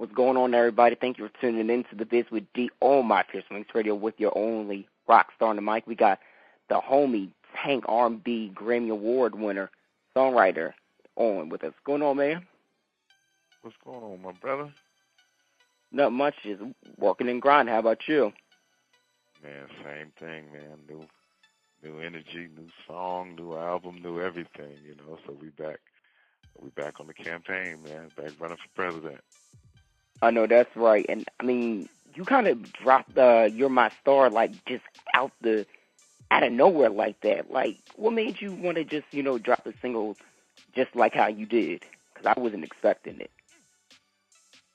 What's going on, everybody? Thank you for tuning in to The Biz with D on My Pierce Links Radio with your only rock star on the mic. We got the homie Tank R&B Grammy Award winner, songwriter on with us. What's going on, man? What's going on, my brother? Not much, just working and grinding. How about you? Man, same thing, man. New energy, new song, new album, new everything, so we back. We back on the campaign, man. Back running for president. I know that's right. And, I mean, you kind of dropped You're My Star, like, just out of nowhere like that. Like, what made you want to just, drop a single just like how you did? Because I wasn't expecting it.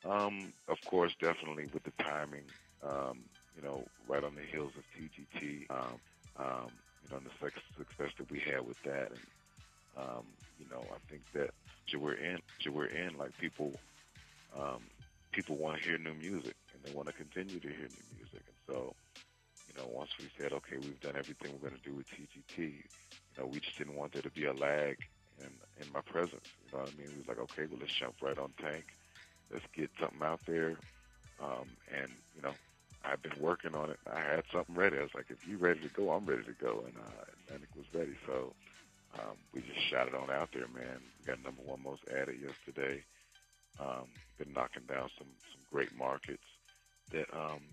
Of course, definitely with the timing, right on the heels of TGT, and the success that we had with that. And, I think that we're in, like, people want to hear new music, and they want to continue to hear new music. And so, once we said, okay, we've done everything we're going to do with TGT, we just didn't want there to be a lag in my presence. You know what I mean? We was like, okay, well, let's jump right on Tank. Let's get something out there. And, I've been working on it. I had something ready. I was like, if you're ready to go, I'm ready to go. And it was ready. So we just shot it on out there, man. We got #1 most added yesterday. Been knocking down some great markets that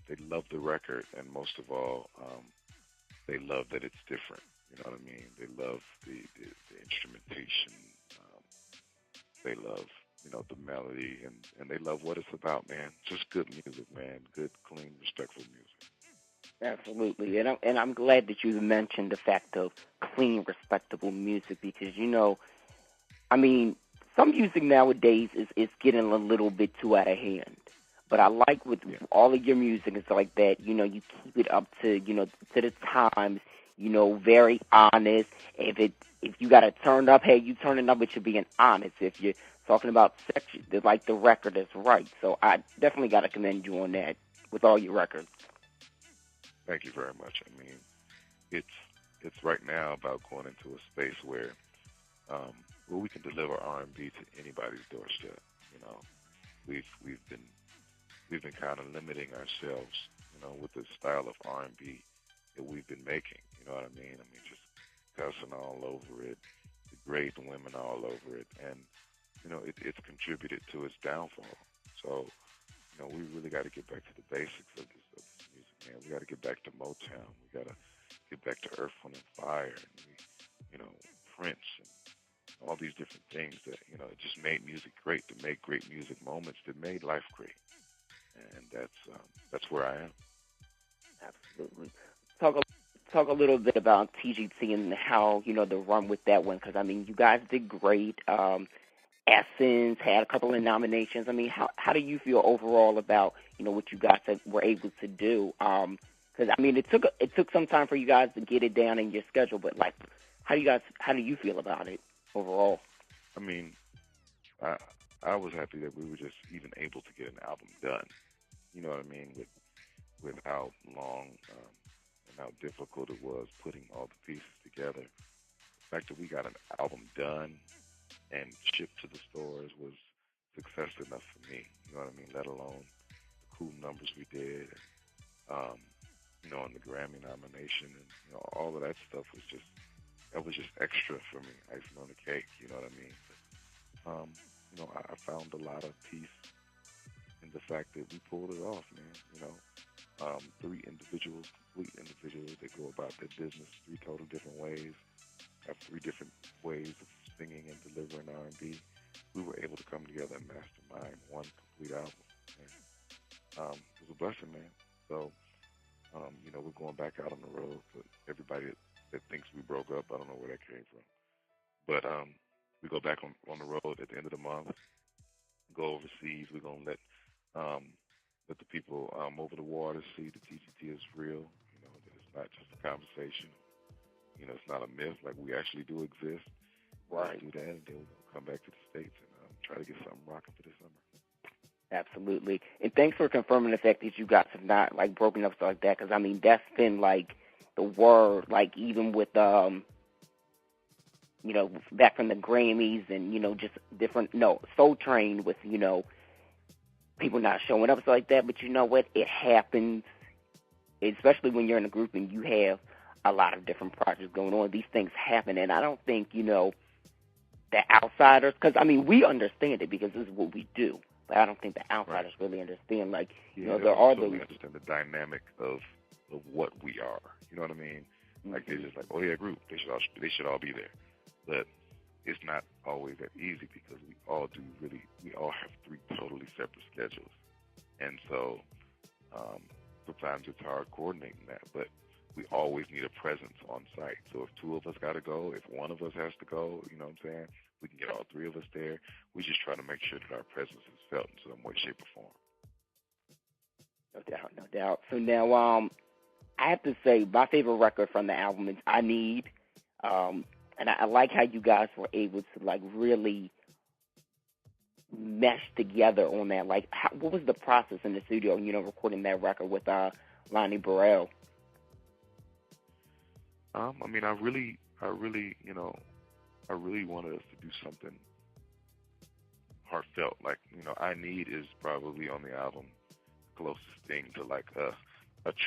they love the record, and most of all, they love that it's different. You know what I mean? They love the instrumentation. They love the melody, and they love what it's about, man. Just good music, man. Good, clean, respectful music. Absolutely, and I'm glad that you mentioned the fact of clean, respectable music because I mean, some music nowadays is getting a little bit too out of hand. But I like with all of your music and stuff like that, you keep it up to to the times, very honest. If you got to turn up, hey, you turn it up, but you're being honest. If you're talking about sex, like the record is right. So I definitely got to commend you on that with all your records. Thank you very much. I mean, it's right now about going into a space where we can deliver R&B to anybody's doorstep. We've been kind of limiting ourselves, with the style of R&B that we've been making. You know what I mean? I mean, just cussing all over it, degrading women all over it, and it's contributed to its downfall. So, we really got to get back to the basics of this music, man. We got to get back to Motown. We got to get back to Earth, Wind & Fire, and Prince, and all these different things that it just made music great, to make great music moments that made life great, and that's where I am. Absolutely. Talk a little bit about TGT and how the run with that one, because I mean you guys did great. Essence had a couple of nominations. I mean, how do you feel overall about what you guys were able to do? Because I mean, it took some time for you guys to get it down in your schedule, but like, how do you feel about it overall? I mean, I was happy that we were just even able to get an album done. You know what I mean? With how long and how difficult it was putting all the pieces together. The fact that we got an album done and shipped to the stores was success enough for me. You know what I mean? Let alone the cool numbers we did, and the Grammy nomination, and all of that stuff was just extra for me, icing on the cake. You know what I mean? But, I found a lot of peace in the fact that we pulled it off, man. 3 individuals, complete individuals that go about their business 3 total different ways, have 3 different ways of singing and delivering R&B. We were able to come together and mastermind one complete album. And, it was a blessing, man. So, we're going back out on the road for everybody that thinks we broke up. I don't know where that came from. But we go back on the road at the end of the month, go overseas. We're going to let the people over the water see that TGT is real, that it's not just a conversation. It's not a myth. Like, we actually do exist. Right. We'll do that, and then we'll come back to the States and try to get something rocking for this summer. Absolutely. And thanks for confirming the fact that you guys have not, like, broken up stuff like that, because, I mean, that's been, like, the word, like, even with, back from the Grammys and, just different, Soul Train with, people not showing up, so like that. But you know what? It happens, especially when you're in a group and you have a lot of different projects going on. These things happen, and I don't think, the outsiders, because, I mean, we understand it because this is what we do, but I don't think the outsiders really understand, like, there are those... understand the dynamic of what we are, you know what I mean? Like, they're just like, oh, yeah, group, they should all be there. But it's not always that easy because we all have three totally separate schedules. And so sometimes it's hard coordinating that, but we always need a presence on site. So if two of us got to go, if one of us has to go, you know what I'm saying, we can get all three of us there. We just try to make sure that our presence is felt in some way, shape, or form. No doubt, no doubt. So now, I have to say, my favorite record from the album is I Need. And I like how you guys were able to, like, really mesh together on that. Like, what was the process in the studio, recording that record with Lonnie Burrell? I mean, I really wanted us to do something heartfelt. Like, I Need is probably on the album closest thing to like a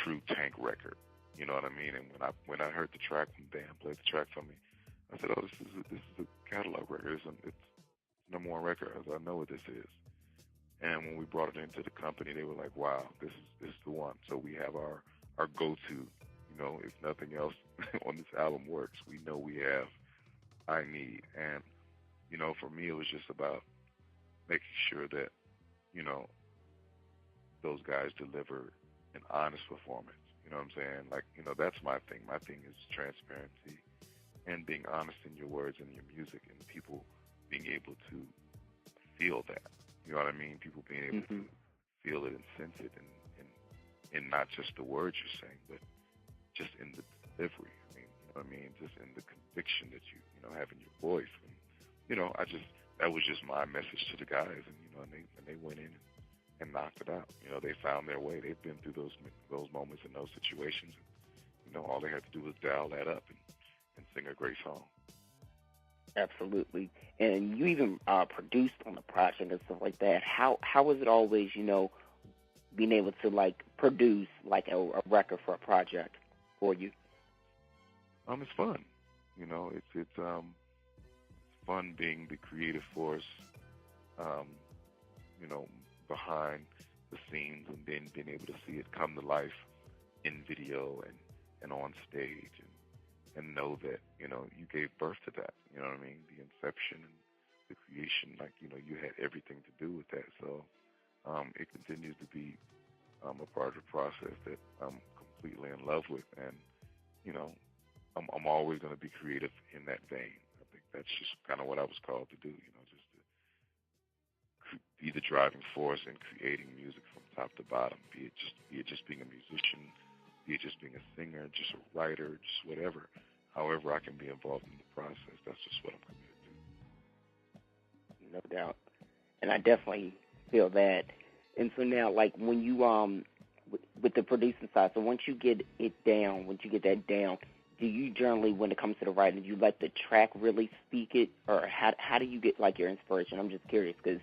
true Tank record. You know what I mean? And when I heard the track, when Dan played the track for me, I said, "Oh, this is a catalog record. It's number one record. I know what this is." And when we brought it into the company, they were like, "Wow, this is the one." So we have our go-to. If nothing else on this album works, we know we have I Need. And for me, it was just about making sure that those guys deliver an honest performance. You know what I'm saying? Like, that's my thing. My thing is transparency and being honest in your words and your music, and people being able to feel that. You know what I mean? People being able to feel it and sense it, and not just the words you're saying, but just in the delivery. I mean, you know what I mean? Just in the conviction that you have in your voice. And, that was just my message to the guys, and they went in and knocked it out. They found their way. They've been through those moments and those situations. And, all they had to do was dial that up and sing a great song. Absolutely. And you even produced on the project and stuff like that. How was it always, being able to, like, produce, like, a record for a project for you? It's fun. It's fun being the creative force, behind the scenes, and then being able to see it come to life in video and on stage, and know that, you gave birth to that. You know what I mean? The inception and the creation, like, you had everything to do with that. So it continues to be a part of the process that I'm completely in love with. And, I'm always going to be creative in that vein. I think that's just kind of what I was called to do, just to be the driving force in creating music from top to bottom, be it just being a musician, be it just being a singer, just a writer, just whatever. However I can be involved in the process, that's just what I'm committed to. No doubt. And I definitely feel that. And so now, like, when you, with the producing side, so once you get that down, do you generally, when it comes to the writing, do you let the track really speak it, or how do you get, like, your inspiration? I'm just curious, because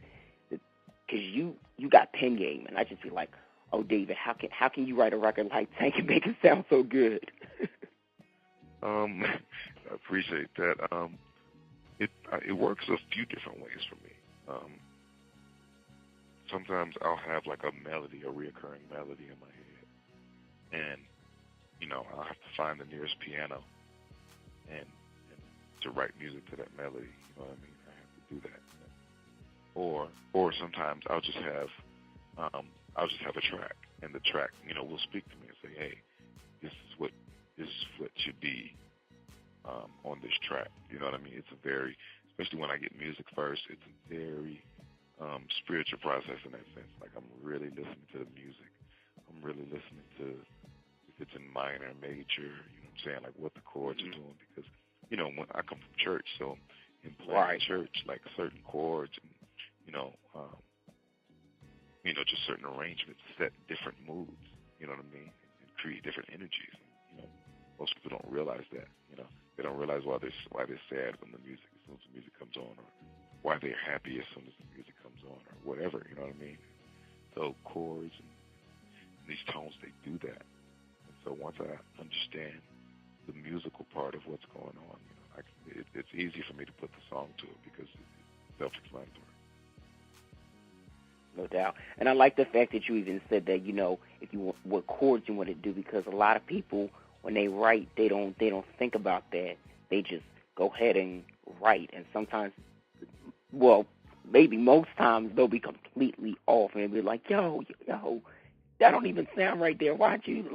you got pen game, and I just feel like, oh, David, how can you write a record like Tank and make it sound so good? I appreciate that. It works a few different ways for me. Sometimes I'll have like a reoccurring melody in my head, and I'll have to find the nearest piano and to write music to that melody. You know what I mean? I have to do that. Or sometimes I'll just have a track, and the track will speak to me and say, hey, this is what should be on this track. You know what I mean? It's especially when I get music first, it's a very spiritual process in that sense. Like, I'm really listening to the music. I'm really listening to if it's in minor, major, you know what I'm saying, like what the chords are doing. Because, when I come from church, so in playing church, like certain chords and, just certain arrangements set different moods, you know what I mean, and create different energies. Most people don't realize that, They don't realize why they're sad when as soon as the music comes on, or why they're happy as soon as the music comes on, or whatever, you know what I mean? So chords and these tones, they do that. And so once I understand the musical part of what's going on, it's easy for me to put the song to it because it's self-explanatory. No doubt. And I like the fact that you even said that, if you want, what chords you want to do, because a lot of people, when they write, they don't think about that. They just go ahead and write. And sometimes, well, maybe most times, they'll be completely off. And they'll be like, yo, that don't even sound right there. Why'd you,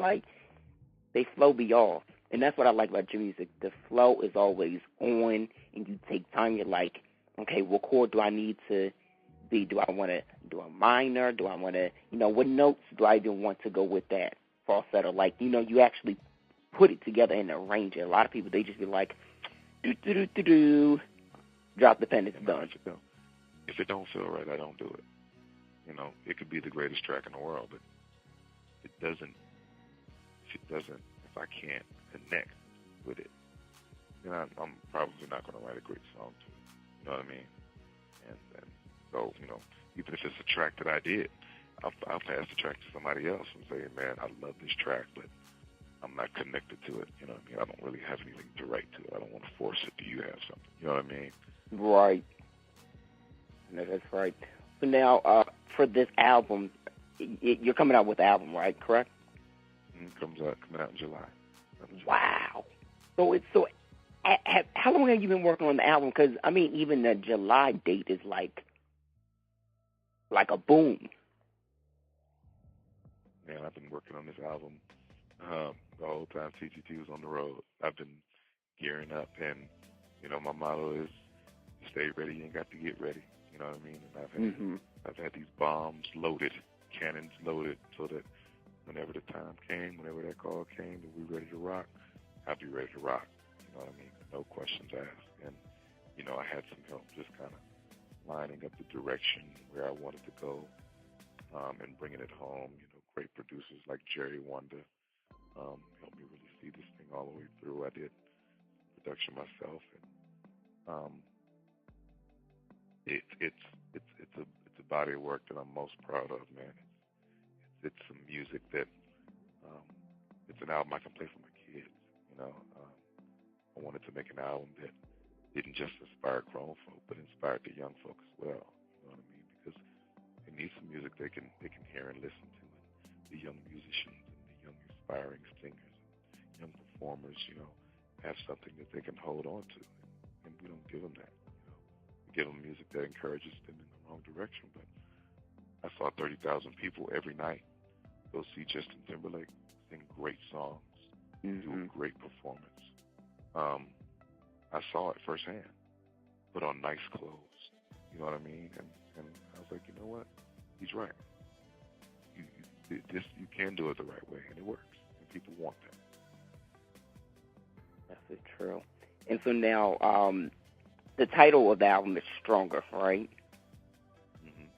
they flow be off. And that's what I like about your music. The flow is always on, and you take time. You're like, okay, what chord do I need to be? Do I want to do a minor? Do I want to, what notes do I even want to go with that falsetto? You actually put it together and arrange it. A lot of people, they just be like, do, drop the pen, it's done. If it don't feel right, I don't do it. It could be the greatest track in the world, but if I can't connect with it, then I'm probably not going to write a great song to it. You know what I mean? And so, even if it's a track that I did, I'll pass the track to somebody else and say, man, I love this track, but I'm not connected to it. You know what I mean? I don't really have anything to write to it. I don't want to force it. Do you have something? You know what I mean? Right. No, that's right. So now, for this album, you're coming out with the album, right? Correct? Coming out in July. Wow. How long have you been working on the album? Because even the July date is like a boom. Man, I've been working on this album the whole time TGT was on the road. I've been gearing up, and my motto is, "Stay ready, you ain't got to get ready." You know what I mean? And I've had these bombs loaded, cannons loaded, so that whenever the time came, whenever that call came, that we're ready to rock, I'll be ready to rock. You know what I mean? No questions asked. And I had some help just kind of lining up the direction where I wanted to go, and bringing it home. Great producers like Jerry Wonder helped me really see this thing all the way through. I did production myself, and it's a body of work that I'm most proud of, man. It's some music that it's an album I can play for my kids. I wanted to make an album that didn't just inspire grown folk, but inspired the young folk as well. You know what I mean? Because they need some music they can hear and listen to. And the young musicians and the young aspiring singers and young performers, have something that they can hold on to. And we don't give them that. We give them music that encourages them in the wrong direction. But I saw 30,000 people every night go see Justin Timberlake sing great songs, do a great performance. I saw it firsthand, put on nice clothes, you know what I mean? And I was like, you know what? He's right. You can do it the right way, and it works, and people want that. That's true. And so now, the title of the album is Stronger, right? Mm-hmm.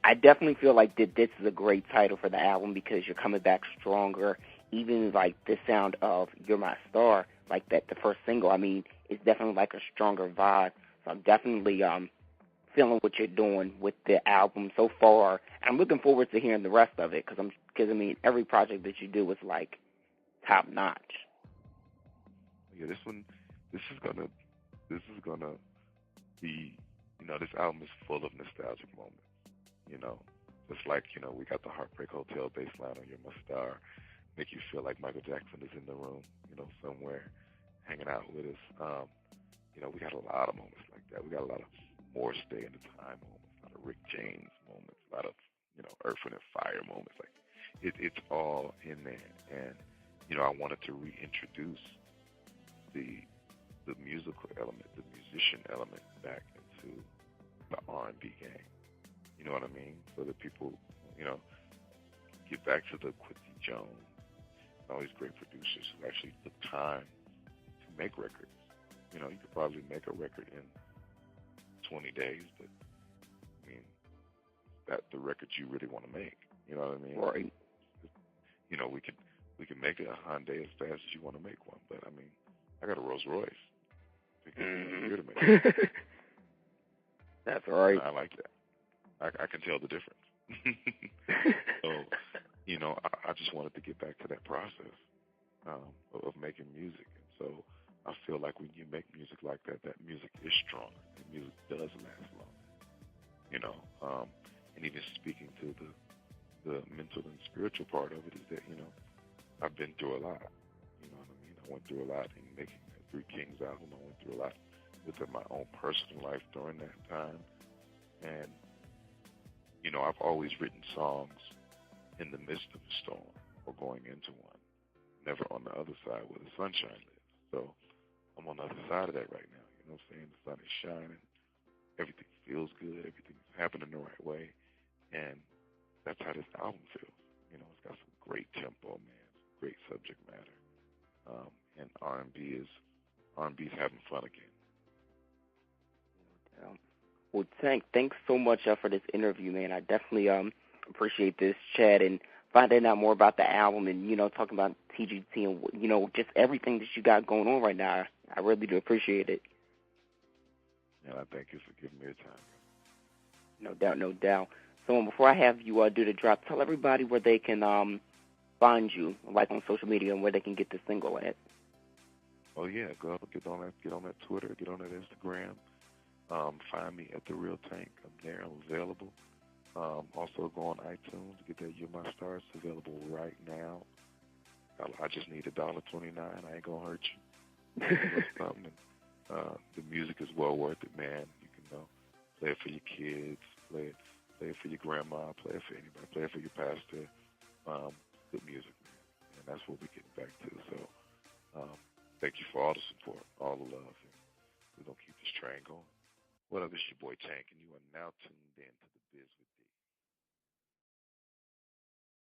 I definitely feel like this is a great title for the album because you're coming back stronger. Even like the sound of You're My Star, like that, the first single, it's definitely like a stronger vibe. So I'm definitely feeling what you're doing with the album so far. I'm looking forward to hearing the rest of it because every project that you do is like top notch. Yeah, this is gonna be, this album is full of nostalgic moments. Just like we got the Heartbreak Hotel bass line on You're My Star. Make you feel like Michael Jackson is in the room, somewhere hanging out with us. We got a lot of moments like that. We got a lot of Morris Day in the Time moments, a lot of Rick James moments, a lot of, Earth, Wind & Fire moments. Like, it's all in there. And, I wanted to reintroduce the musical element, the musician element back into the R&B game. You know what I mean? So that people, get back to the Quincy Jones, all these great producers who actually took time to make records. You could probably make a record in 20 days, but that's the record you really want to make. You know what I mean? Right. We can make a Hyundai as fast as you want to make one, but I got a Rolls Royce. Here to make it. That's right. I like that. I can tell the difference. So, I just wanted to get back to that process of making music. And so I feel like when you make music like that, that music is stronger. The music does last longer, you know. And even speaking to the mental and spiritual part of it is that, I've been through a lot. You know what I mean? I went through a lot in making that Three Kings album. I went through a lot within my own personal life during that time. And, I've always written songs in the midst of a storm or going into one, never on the other side where the sunshine lives. So I'm on the other side of that right now. You know what I'm saying? The sun is shining. Everything feels good. Everything's happening the right way. And that's how this album feels. It's got some great tempo, man. Some great subject matter. And R&B's having fun again. Well, thanks so much for this interview, man. I definitely appreciate this chat and finding out more about the album and, talking about TGT and, just everything that you got going on right now. I really do appreciate it. And I thank you for giving me the time. No doubt, no doubt. So before I have you do the drop, tell everybody where they can find you, like on social media, and where they can get the single at. Oh yeah, go up, get on that Twitter, get on that Instagram. Find me at The Real Tank. I'm there. I'm available. Also go on iTunes, get that You're My Star. It's available right now. I just need $1.29. I ain't gonna hurt you. Something. The music is well worth it, man. You can play it for your kids, play it for your grandma, play it for anybody, play it for your pastor. Good music, man. And that's what we're getting back to. So thank you for all the support, all the love. And we're going to keep this train going. What up, it's your boy Tank, and you are now tuned in to The Biz with